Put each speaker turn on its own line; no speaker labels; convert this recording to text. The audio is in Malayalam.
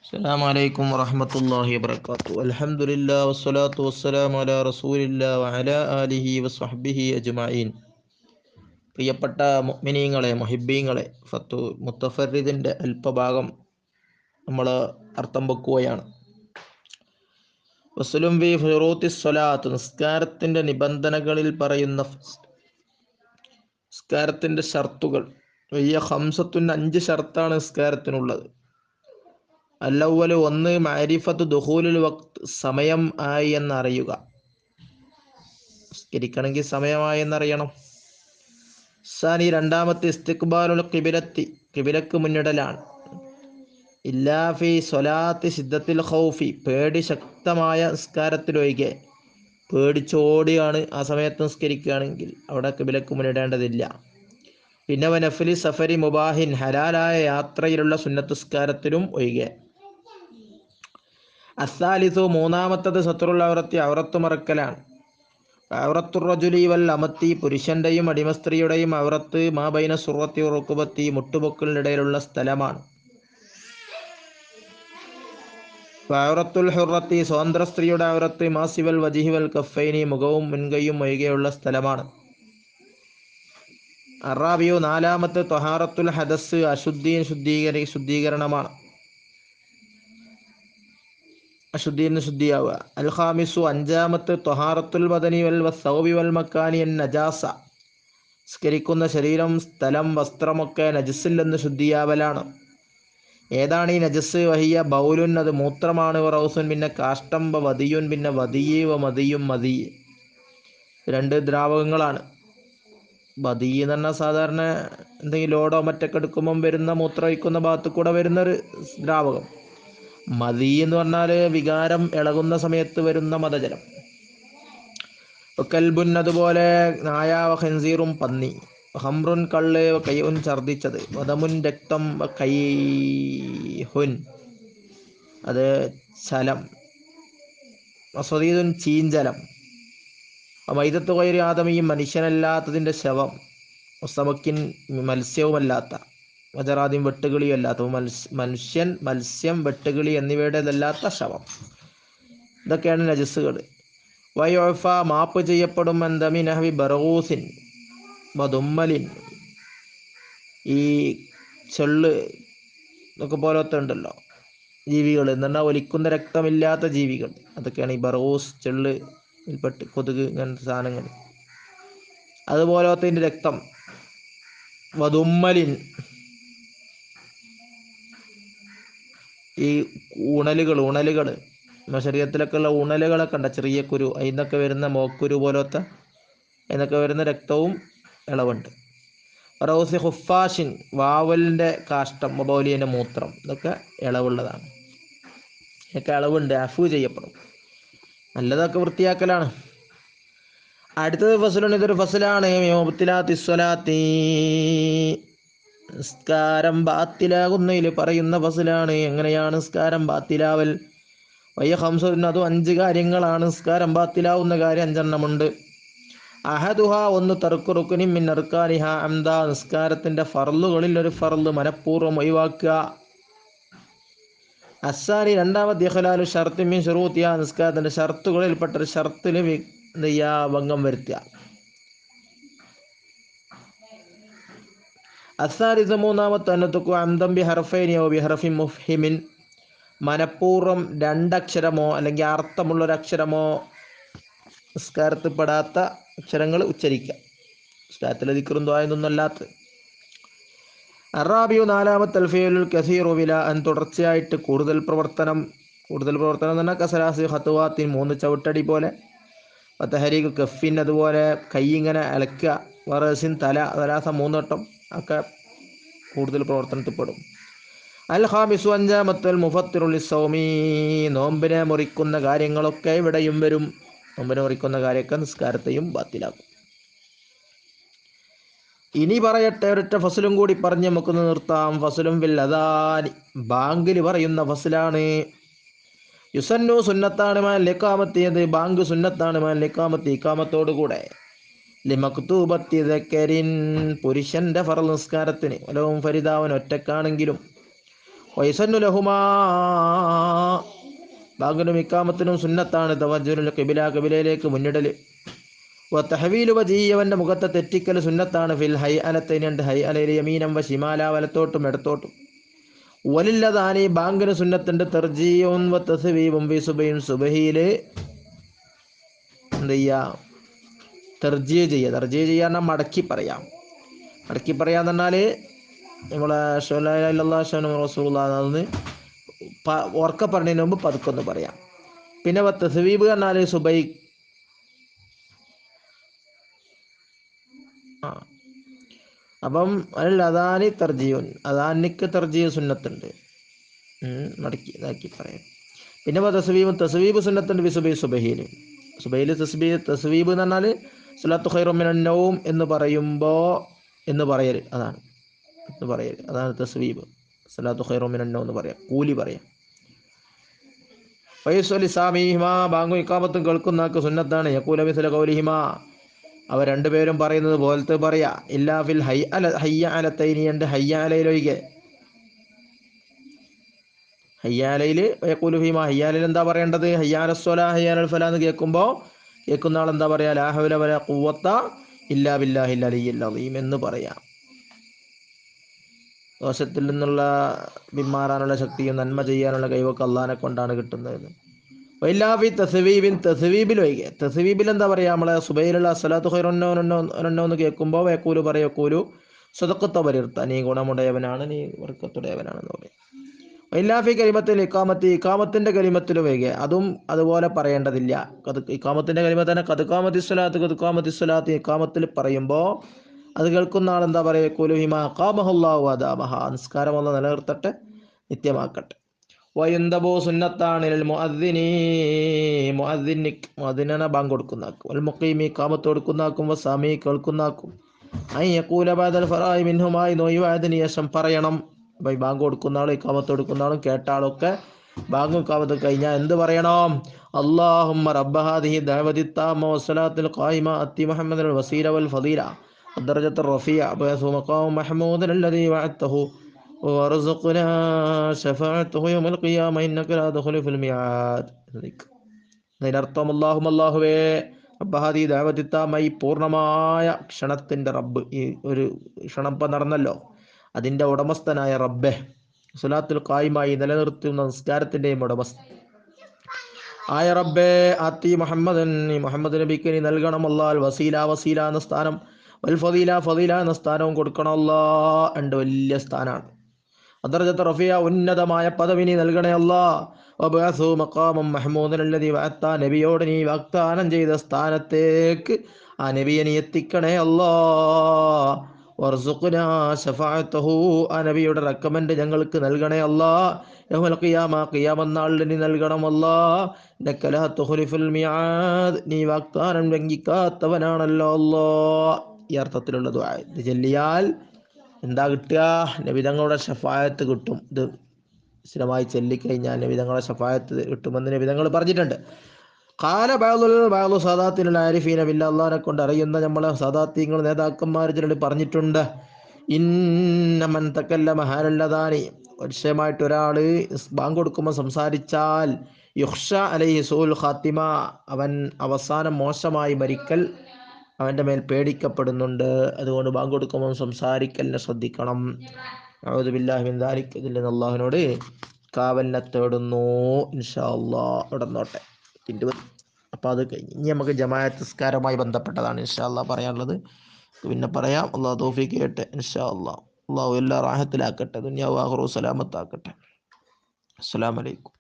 السلام عليكم ورحمة الله وبركاته. الحمد لله والصلاة والسلام على رسول الله وعلى آله وصحبه أجمعين. പ്രിയപ്പെട്ട മുഅ്മിനീങ്ങളെ, മുഹിബ്ബീങ്ങളെ, മുത്തഫറിദിൻ്റെ അല്പഭാഗം നമ്മൾ അർത്ഥം വെക്കുകയാണ്. വസ്ലും ഫി ഫുറൂത്തി സ്വലാത്ത്, നിസ്കാരത്തിൻ്റെ നിബന്ധനകളിൽ പറയുന്ന നിസ്കാരത്തിൻ്റെ ഷർത്തുകൾ. വയ്യ ഖംസത്തുൻ, 5 ഷർത്താണ് നിസ്കാരത്തിനുള്ളത്. അല്ലവ്വല്, 1 മഅരിഫത്ത് ദുഖൂലുൽ വഖ്ത്, സമയം ആയി എന്നറിയുക. നിസ്കരിക്കണമെങ്കിൽ സമയമായി എന്നറിയണം. സാനി, 2 ഇസ്തിഖ്ബാലുൽ ഖിബലത്തി, ഖിബലക്ക് മുന്നിടലാണ്. ഇല്ലാ ഫി സ്വലാത്തി സിദ്ദത്തിൽ ഖൗഫി, പേടി ശക്തമായ നിസ്കാരത്തിലൊഴികെ. പേടിച്ചോടിയാണ് ആ സമയത്ത് നിസ്കരിക്കുകയാണെങ്കിൽ അവിടെ ഖിബലക്ക് മുന്നിടേണ്ടതില്ല. പിന്നെ വനഫലി സഫരി മുബാഹിൻ, ഹലാലായ യാത്രയിലുള്ള സുന്നത്ത് നിസ്കാരത്തിലും ഒഴികെ. അസാലിസു, 3 സത്റുൽ ഔറത്തി, ഔറത്ത് മറക്കലാണ്. ഔറത്തുർ റജുലി വൽ അമത്തി, പുരുഷന്റെയും അടിമസ്ത്രീയുടെയും ഔറത്ത് മാ ബൈന സുറത്തി റുക്കുബത്തി, മുട്ടുപൊക്കലിനിടയിലുള്ള സ്ഥലമാണ്. ഔറത്തുൽ ഹുറത്തി, സ്വതന്ത്ര സ്ത്രീയുടെ ഔറത്ത് മാ സിവൽ വജിഹി വൽ കഫൈനി, മുഖവും മുൻകൈയും ഒഴികെയുള്ള സ്ഥലമാണ്. അറാബിയു, 4 ത്വഹാറത്തുൽ ഹദസ്, ശുദ്ധീകരണമാണ്. അശുദ്ധീന് ശുദ്ധിയാവുക. അൽ ഖാമിസു, 5 ത്വഹാറത്തുൽ ബദനി വൽ സൗബി വൽ മക്കാനി അൻ നജാസ, സ്കരിക്കുന്ന ശരീരം, സ്ഥലം, വസ്ത്രമൊക്കെ നജസിൽ നിന്ന് ശുദ്ധിയാവലാണ്. ഏതാണ് ഈ നജസ്? വഹിയ ബൗലുൻ, അത് മൂത്രമാണ്. റൗസുൻ, പിന്നെ കാഷ്ടം. വദിയുൻ, പിന്നെ വദിയ്. മതിയും, മതി. 2 ദ്രാവകങ്ങളാണ്. വദി എന്ന് പറഞ്ഞാൽ സാധാരണ എന്തെങ്കിലും ലോഡോ മറ്റൊക്കെ എടുക്കുമ്പം വരുന്ന, മൂത്രമൊഴിക്കുന്ന ഭാഗത്ത് കൂടെ വരുന്നൊരു ദ്രാവകം. മതി എന്ന് പറഞ്ഞാൽ വികാരം ഇളകുന്ന സമയത്ത് വരുന്ന മതജലം. കൽബുൻ, അതുപോലെ നായ. ഖൻസീറും, പന്നി. ഹംറുൻ, കള്ള്. കയ്യുൻ, ഛർദിച്ചത്. വദമുൻ, രക്തം. കൈഹുൻ, അത് ചലം. വസദീദുൻ, ചീഞ്ചലം. മൈദത്ത് ഗൈരി ആദമിയും, മനുഷ്യനല്ലാത്തതിൻ്റെ ശവം. മുസ്തമക്കിൻ, മത്സ്യവുമല്ലാത്ത. വജറാദ്യം, വെട്ടുകിളിയല്ലാത്ത. മത്സ്യം, വെട്ടുകിളി എന്നിവയുടേതല്ലാത്ത ശവം. ഇതൊക്കെയാണ് നജസ്സുകൾ. വയോഫ, മാപ്പ് ചെയ്യപ്പെടും. എന്തമിനഹവി ബറൂസിൻ വദുമ്മലിൻ, ഈ ചെള്ള് ഇതൊക്കെ പോലത്തെ ഉണ്ടല്ലോ ജീവികൾ, എന്ന് പറഞ്ഞാൽ ഒലിക്കുന്ന രക്തമില്ലാത്ത ജീവികൾ. അതൊക്കെയാണ് ഈ ബറൂസ്, ചെള്ള്, കൊതുക്, ഇങ്ങനത്തെ സാധനങ്ങൾ. അതുപോലത്തെ രക്തം. വദുമ്മലിൻ, ഈ ഉണലുകൾ നമ്മുടെ ശരീരത്തിലൊക്കെ ഉള്ള ഉണലുകളൊക്കെ ഉണ്ട്, ചെറിയ കുരു, അതിന്നൊക്കെ വരുന്ന മോക്കുരു പോലത്തെ, അതിനൊക്കെ വരുന്ന രക്തവും ഇളവുണ്ട്. റൗസി ഹുഫാഷിൻ, വാവലിൻ്റെ കാഷ്ടം. മൊബൗലിയൻ്റെ മൂത്രം. ഇതൊക്കെ ഇളവുള്ളതാണ്. ഇതൊക്കെ ഇളവുണ്ട്, അഫു ചെയ്യപ്പെടും. നല്ലതൊക്കെ വൃത്തിയാക്കലാണ്. അടുത്തത് ഫസലുൻ, ഇതൊരു ഫസലാണ്. മുബ്തിലാത്തിസ്സലാത്തി, നിസ്കാരം ബാത്തിലാകുന്നതിൽ പറയുന്ന ഫസലാണ്. എങ്ങനെയാണ് നിസ്കാരം ബാത്തിലാവൽ? വയ്യ ഖംസത്തുൻ, അതും 5 കാര്യങ്ങളാണ്. നിസ്കാരം ബാത്തിലാവുന്ന കാര്യം 5 എണ്ണമുണ്ട്. അഹദുഹ, 1 തർക്കു റുക്നിൻ മിൻ അർക്കാനിഹ അംദ, നിസ്കാരത്തിൻ്റെ ഫർളുകളിൽ ഒരു ഫർള് മനഃപൂർവ്വം ഒഴിവാക്കുക. അസ്സാനി, 2 ഇഖ്ലാലു ഷർത്തി മിൻ ശുറൂത്തിഹ, നിസ്കാരത്തിൻ്റെ ഷർത്തുകളിൽപ്പെട്ടൊരു ഷർത്തിൽ ഭംഗം വരുത്തുക. അസ്സാലിസ്, 3 അന്നതുക്കു അംദം ബിഹർഫൈനി ഔ ബിഹർഫിൻ മുഫ്ഹിമിൻ, മനഃപൂർവ്വം 2 അക്ഷരമോ അല്ലെങ്കിൽ അർത്ഥമുള്ളൊരക്ഷരമോ നിസ്കാരത്തിൽ പെടാത്ത അക്ഷരങ്ങൾ ഉച്ചരിക്കുക. നിസ്കാരത്തിലെ ദിക്റും ദുആയൊന്നും അല്ലാത്ത. അറാബിയു, 4 അൽഫിയലുൽ കസീറു ബില അൻ, തുടർച്ചയായിട്ട് കൂടുതൽ പ്രവർത്തനം എന്ന് പറഞ്ഞാൽ കസലാസി ഖത്വാത്തിൻ, 3 ചവിട്ടടി പോലെ. തഹരീഖ് കഫിൻ, അതുപോലെ കൈ ഇങ്ങനെ അലക്കുക. വറസിൻ, തല 3 വട്ടം ഒക്കെ കൂടുതൽ പ്രവർത്തനത്തിൽപ്പെടും. അൽ ഖാമിസു, 5 മുഫത്തിറുൽ ലിസ്സൗമി, നോമ്പിനെ മുറിക്കുന്ന കാര്യങ്ങളൊക്കെ ഇവിടെയും വരും. നോമ്പിനെ മുറിക്കുന്ന കാര്യമൊക്കെ നിസ്കാരത്തെയും ബാത്തിലാക്കും. ഇനി പറയട്ടെ, ഒരൊറ്റ ഫസലും കൂടി പറഞ്ഞ് നമുക്കൊന്ന് നിർത്താം. ഫസലും ഫിൽ അദാനി, ബാങ്കിൽ പറയുന്ന ഫസലാണ്. യുസന്നു, സുന്നത്താണ്. മാൽ ഇഖാമത്തി, അത് ബാങ്ക് സുന്നത്താണ്. മാൽ ഇഖാമത്തി, ഇഖാമത്തോടുകൂടെ. ലിമക്തൂബത്തി ദക്കരിൻ, പുരുഷന്റെ ഫർള് നിസ്കാരത്തിന്. വലവും ഫരിദാവൻ, ഒറ്റക്കാണെങ്കിലും. വയസന്നു ലഹുമാ ബാങ്കിനും ഇക്കാമത്തിനും സുന്നത്താണ് തവജ്ജുൽ ഖിബില ഖിബിലയിലേക്ക് മുന്നിടൽ. വതഹവീലു വജീഹി അവൻ്റെ മുഖത്തെ തെറ്റിക്കൽ സുന്നത്താണ്. ഫിൽ ഹൈ അലത്തൈനുണ്ട് ഹൈ അലയിൽ യമീനം വ ഷിമാല വലത്തോട്ടും ഇടത്തോട്ടും. വലില്ലതാനി ബാങ്കിന് സുന്നത്തുണ്ട് തർജീഉൻ വ തസ്വീബും ഫി സുബഹിൻ സുബഹിയിൽ എന്ത് ചെയ്യുക തർജീഹ് ചെയ്യുക. തർജീഹ് ചെയ്യാൻ മടക്കി പറയാം. മടക്കി പറയാന്ന് പറഞ്ഞാൽ നമ്മളെ അശ്ഹദു അല്ലാ ഇലാഹ ഇല്ലല്ലാഹ് അശ്ഹദു അന്ന റസൂലുള്ളാഹ് എന്ന് ഉറക്ക പറഞ്ഞതിന് മുമ്പ് പതുക്കൊന്ന് പറയാം. പിന്നെ തസ്വീബ് പറഞ്ഞാൽ സുബൈ അപ്പം അതിൽ അദാനി തർജീഉൻ അദാനിക്ക് തർജീഹ് സുന്നത്തുണ്ട്. മടക്കി ഇതാക്കി പറയാം. പിന്നെ തസ്വീബ് സുന്നത്തുണ്ട് ബിസുബൈ സുബഹിയിൽ. സുബൈയിൽ തസ്വീബ് എന്ന് പറഞ്ഞാൽ സ്വലാത്തു ഖൈറും മിനൻ നൗം എന്ന് പറയുമ്പോൾ എന്ന് പറയൽ അതാണ് എന്ന് പറയൽ അതാണ് തസ്വീബ്. സ്വലാത്തു ഖൈറും മിനൻ നൗം എന്ന് പറയാം, കൂലി പറയാം. ഫയസ്വലി സാമിഹിമ ബാങ്കും ഇഖാമത്തും കേൾക്കുന്നതാക്ക് സുന്നത്താണ്. യഖൂല മിസ്ല ഖൗലിഹിമ അവ രണ്ടുപേരും പറയുന്നത് പോലത്തെ പറയാ. ഇല്ലാ ഫിൽ ഹയ്യ അലത്തൈനി ഉണ്ട് ഹയ്യ അലയിലൊഴികെ. ഹയ്യാലയിൽ യഖൂലു ഫീമ ഹയ്യാലയിൽ എന്താ പറയേണ്ടത്? ഹയ്യാല സ്വലാ ഹയ്യാലൽ ഫലാ എന്ന് കേൾക്കുന്ന ആൾ എന്താ പറയാ? ലാ ഹൗല വലാ ഖുവ്വത ഇല്ലാ ബില്ലാഹിൽ അലിയ്യിൽ അളീം എന്ന് പറയാം. ദോഷത്തിൽ നിന്നുള്ള പിന്മാറാനുള്ള ശക്തിയും നന്മ ചെയ്യാനുള്ള കഴിവൊക്കെ അള്ളാഹിനെ കൊണ്ടാണ് കിട്ടുന്നത്. വൈലാഫി തസ്വീബിൽ ഒഴികെ. തസ്വീബിൽ എന്താ പറയുക? നമ്മളെ സുബൈലുള്ള സ്വലാത്തു ഖൈറുന്നോ എന്ന് കേൾക്കുമ്പോൾ വയക്കൂലു പറയക്കൂലു സ്വതക്കത്ത പരിർത്ത നീ ഗുണമുടയവനാണ്, നീ വർക്കത്തുടയവനാണെന്ന് പറയും. വൈലാഫി കലിമത്തിൽ ഇക്കാമത്തിൻ്റെ കലിമത്തിൽ ഒഴികെ അതും അതുപോലെ പറയേണ്ടതില്ല. ഇക്കാമത്തിൻ്റെ കലിമത്ത് തന്നെ കതുക്കാമത്തി സ്വലാത്ത് ഇക്കാമത്തിൽ പറയുമ്പോൾ അത് കേൾക്കുന്ന ആൾ എന്താ പറയുക? കുലുഹിമ ഖാമഹുല്ലാഹു അദാമഹ നിസ്കാരമല്ല നിലനിർത്തട്ടെ, നിത്യമാക്കട്ടെ. വയുന്തബോ സുന്നത്താണ് മുഅദ്ദിനിന് ബാങ്ക് കൊടുക്കുന്നാക്കും വൽ മുഖീമി ഇഖാമത്ത് കൊടുക്കുന്നാക്കും വസാമി കേൾക്കുന്നാക്കും ഐ യഖൂല ബഅദൽ ഫറാഇ മിൻഹുമായി നോയിവായതിന് ശേഷം പറയണം. ബാങ്ക് കൊടുക്കുന്ന ആളും ഇഖാമത്ത് കൊടുക്കുന്ന ആളും കേട്ട ആളൊക്കെ ബാങ്കും ഇഖാമത്തും കഴിഞ്ഞാൽ എന്ത് പറയണം? അല്ലാഹുമ്മ റബ്ബ ഹാദിഹി ദഅവതി താമ്മ വസ്സലാത്തുൽ ഖായിമ അത്തി മുഹമ്മദിൽ വസീല വൽ ഫദീല الدرجة الرفيعة بعث مقام محمود الذي وعدته وارزقنا شفاعته يوم القيامة إنك لا تخلف الميعاد. അതിനർത്ഥം അല്ലാഹുവേ റബ്ബഹാദി ദഅവതിത്താമ പൂർണ്ണമായ ക്ഷണത്തിൻ്റെ റബ്ബ്, ഈ ഒരു ക്ഷണം ഇപ്പം നടന്നല്ലോ, അതിൻ്റെ ഉടമസ്ഥനായ റബ്ബെ, സ്വലാത്തുൽ ഖായിമായി നിലനിർത്തുന്ന നിസ്കാരത്തിൻ്റെയും ഉടമസ്ഥ ആയ റബ്ബെ, ആത്തി മുഹമ്മദൻ മുഹമ്മദ് നബിക്ക് നീ നൽകണം അല്ലാഹ് വസീല എന്ന സ്ഥാനം, വൽ ഫദീല എന്ന സ്ഥാനവും കൊടുക്കണം അല്ലാഹ്. രണ്ട് വലിയ സ്ഥാനമാണ്. അദർജത്ത് റഫിയ ഉന്നതമായ പദവി നീ നൽകണേ അല്ലാഹ്. വബഅസു മഖാമം മഹ്മൂദൻ അല്ലദീ വഅത്ത നബിയോട് നീ വാഗ്ദാനം ചെയ്ത സ്ഥാനത്തേക്ക് ആ നബിയെ നീ എത്തിക്കണേ അല്ലാഹ്. വർസുഖ്നാ ശഫാഅത്തഹു ആ നബിയുടെ റെക്കമെൻഡ് ഞങ്ങൾക്ക് നൽകണേ അല്ലാഹ്. യൗമൽ ഖിയാമത്ത് നാളിൽ നീ നൽകണം അല്ലാഹ്. ഇന്നക ലാ തുഖ്ലിഫുൽ മിആദ് നീ വാഗ്ദാനം ലംഘിക്കാത്തവനാണല്ലോ അല്ലാഹ്. ഈ അർത്ഥത്തിലുള്ള ദുആ ഇത് ചൊല്ലിയാൽ എന്താ കിട്ടുക? നബിതങ്ങളുടെ ഷഫായത്ത് കിട്ടും. ഇത് സ്ഥിരമായി ചൊല്ലിക്കഴിഞ്ഞാൽ നബിതങ്ങളുടെ ഷഫായത്ത് കിട്ടുമെന്ന് നബിതങ്ങൾ പറഞ്ഞിട്ടുണ്ട്. ഖാല ബഅ്ദു സാദാത്തിനുൽ ആരിഫീന ബില്ലാഹ് അല്ലാഹനെ കൊണ്ട് അറിയുന്ന നമ്മളെ സാദാത്യങ്ങൾ നേതാക്കന്മാർ ചിലർ പറഞ്ഞിട്ടുണ്ട്. ഇന്ന മൻ തകല്ലമ ഹാലല്ലദാനി നിശ്ചയമായിട്ട് ഒരാൾ ബാങ്ക് കൊടുക്കുമ്പോൾ സംസാരിച്ചാൽ യുഖ്ഷ അലൈഹി സൂൽ ഖാത്തിമ അവൻ അവസാനം മോശമായി മരിക്കൽ അവൻ്റെ മേൽ പേടിക്കപ്പെടുന്നുണ്ട്. അതുകൊണ്ട് ബാങ്ക് കൊടുക്കുമ്പോൾ സംസാരിക്കലിനെ ശ്രദ്ധിക്കണം. അഊദു ബില്ലാഹി മിൻ ദാലിക് ഇതിൽ നിന്ന് അള്ളാഹുവിനോട് കാവലിനെ തേടുന്നു. ഇൻഷാ അല്ലാഹ് ഇവിടെ നോട്ടെ. അപ്പോൾ അത് കഴിഞ്ഞ് ഇനി നമുക്ക് ജമാഅത്ത് നിസ്കാരവുമായി ബന്ധപ്പെട്ടതാണ് ഇൻഷാ അല്ലാഹ് പറയാനുള്ളത്. പിന്നെ പറയാം. അള്ളാഹു തൗഫീഖ് ചെയ്യട്ടെ ഇൻഷാ അല്ലാഹ്. അള്ളാഹു എല്ലാ റാഹത്തിലാക്കട്ടെ, ദുനിയാവ് ആഖിറവും സലാമത്താക്കട്ടെ. അസ്സലാമു അലൈക്കും.